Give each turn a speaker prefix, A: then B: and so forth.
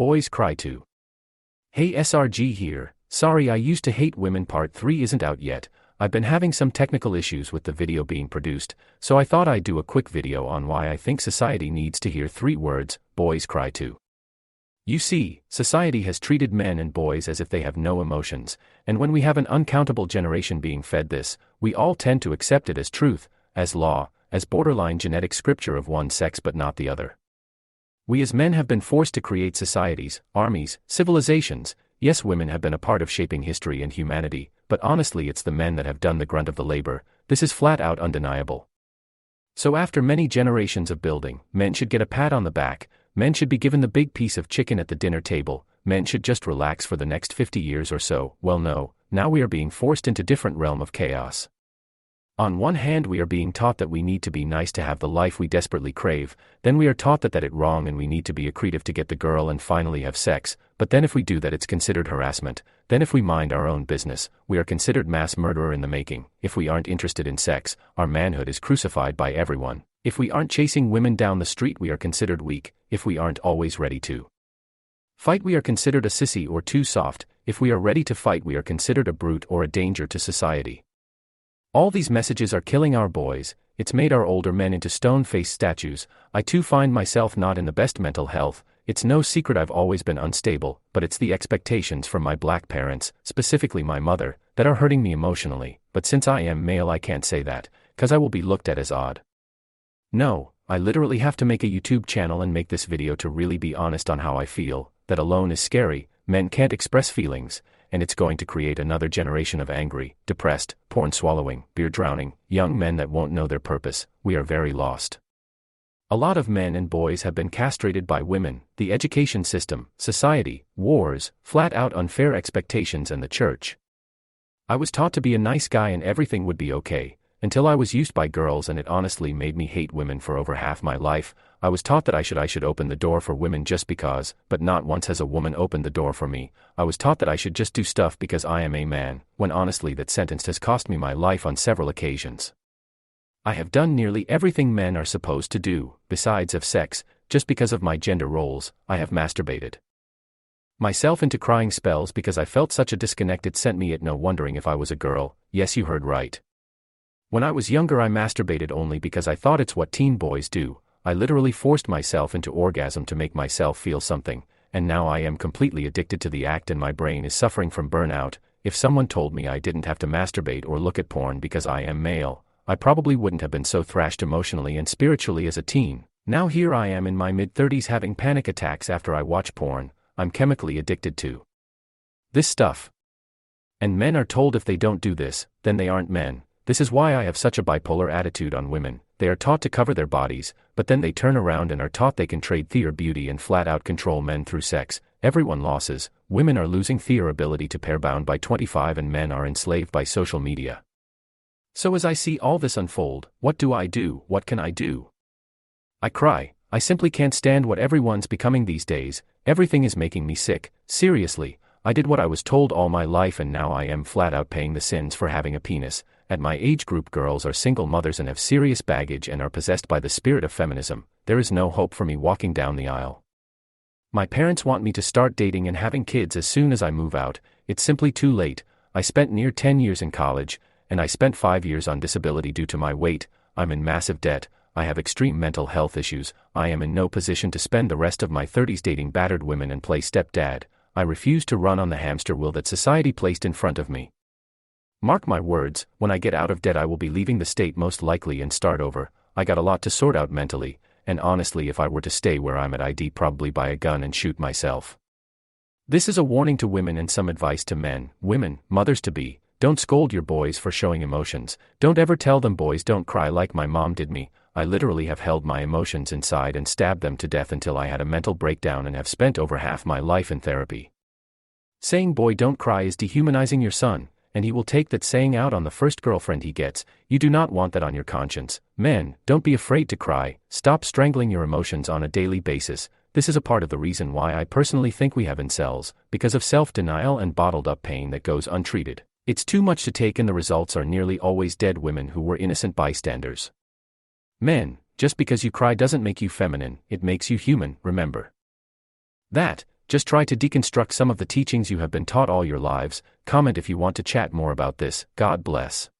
A: Boys Cry Too. Hey SRG here, sorry I used to hate women part 3 isn't out yet. I've been having some technical issues with the video being produced, so I thought I'd do a quick video on why I think society needs to hear 3 words, boys cry too. You see, society has treated men and boys as if they have no emotions, and when we have an uncountable generation being fed this, we all tend to accept it as truth, as law, as borderline genetic scripture of one sex but not the other. We as men have been forced to create societies, armies, civilizations. Yes, women have been a part of shaping history and humanity, but honestly it's the men that have done the grunt of the labor. This is flat out undeniable. So after many generations of building, men should get a pat on the back, men should be given the big piece of chicken at the dinner table, men should just relax for the next 50 years or so. Well no, now we are being forced into different realm of chaos. On one hand we are being taught that we need to be nice to have the life we desperately crave, then we are taught that it wrong and we need to be accretive to get the girl and finally have sex, but then if we do that it's considered harassment, then if we mind our own business, we are considered mass murderer in the making, if we aren't interested in sex, our manhood is crucified by everyone, if we aren't chasing women down the street we are considered weak, if we aren't always ready to fight we are considered a sissy or too soft, if we are ready to fight we are considered a brute or a danger to society. All these messages are killing our boys, it's made our older men into stone-faced statues. I too find myself not in the best mental health, it's no secret I've always been unstable, but it's the expectations from my black parents, specifically my mother, that are hurting me emotionally, but since I am male I can't say that, cause I will be looked at as odd. No, I literally have to make a YouTube channel and make this video to really be honest on how I feel, that alone is scary, men can't express feelings, and it's going to create another generation of angry, depressed, porn-swallowing, beer-drowning, young men that won't know their purpose. We are very lost. A lot of men and boys have been castrated by women, the education system, society, wars, flat-out unfair expectations and the church. I was taught to be a nice guy and everything would be okay, until I was used by girls and it honestly made me hate women for over half my life. I was taught that I should open the door for women just because, but not once has a woman opened the door for me. I was taught that I should just do stuff because I am a man, when honestly that sentence has cost me my life on several occasions. I have done nearly everything men are supposed to do, besides have sex, just because of my gender roles. I have masturbated myself into crying spells because I felt such a disconnect it sent me at no wondering if I was a girl. Yes, you heard right. When I was younger I masturbated only because I thought it's what teen boys do. I literally forced myself into orgasm to make myself feel something, and now I am completely addicted to the act and my brain is suffering from burnout. If someone told me I didn't have to masturbate or look at porn because I am male, I probably wouldn't have been so thrashed emotionally and spiritually as a teen. Now here I am in my mid-30s having panic attacks after I watch porn. I'm chemically addicted to this stuff. And men are told if they don't do this, then they aren't men. This is why I have such a bipolar attitude on women. They are taught to cover their bodies, but then they turn around and are taught they can trade their beauty and flat-out control men through sex. Everyone loses. Women are losing their ability to pair bound by 25 and men are enslaved by social media. So as I see all this unfold, what do I do? What can I do? I cry. I simply can't stand what everyone's becoming these days. Everything is making me sick. Seriously, I did what I was told all my life and now I am flat out paying the sins for having a penis. At my age group girls are single mothers and have serious baggage and are possessed by the spirit of feminism. There is no hope for me walking down the aisle. My parents want me to start dating and having kids as soon as I move out. It's simply too late. I spent near 10 years in college, and I spent 5 years on disability due to my weight. I'm in massive debt. I have extreme mental health issues. I am in no position to spend the rest of my 30s dating battered women and play stepdad. I refuse to run on the hamster wheel that society placed in front of me. Mark my words, when I get out of debt I will be leaving the state most likely and start over. I got a lot to sort out mentally, and honestly if I were to stay where I'm at I'd probably buy a gun and shoot myself. This is a warning to women and some advice to men, women, mothers-to-be. Don't scold your boys for showing emotions. Don't ever tell them boys don't cry like my mom did me. I literally have held my emotions inside and stabbed them to death until I had a mental breakdown and have spent over half my life in therapy. Saying boy don't cry is dehumanizing your son, and he will take that saying out on the first girlfriend he gets. You do not want that on your conscience. Men, don't be afraid to cry. Stop strangling your emotions on a daily basis. This is a part of the reason why I personally think we have incels, because of self-denial and bottled up pain that goes untreated. It's too much to take and the results are nearly always dead women who were innocent bystanders. Men, just because you cry doesn't make you feminine, it makes you human, remember that. just try to deconstruct some of the teachings you have been taught all your lives. Comment if you want to chat more about this. God bless.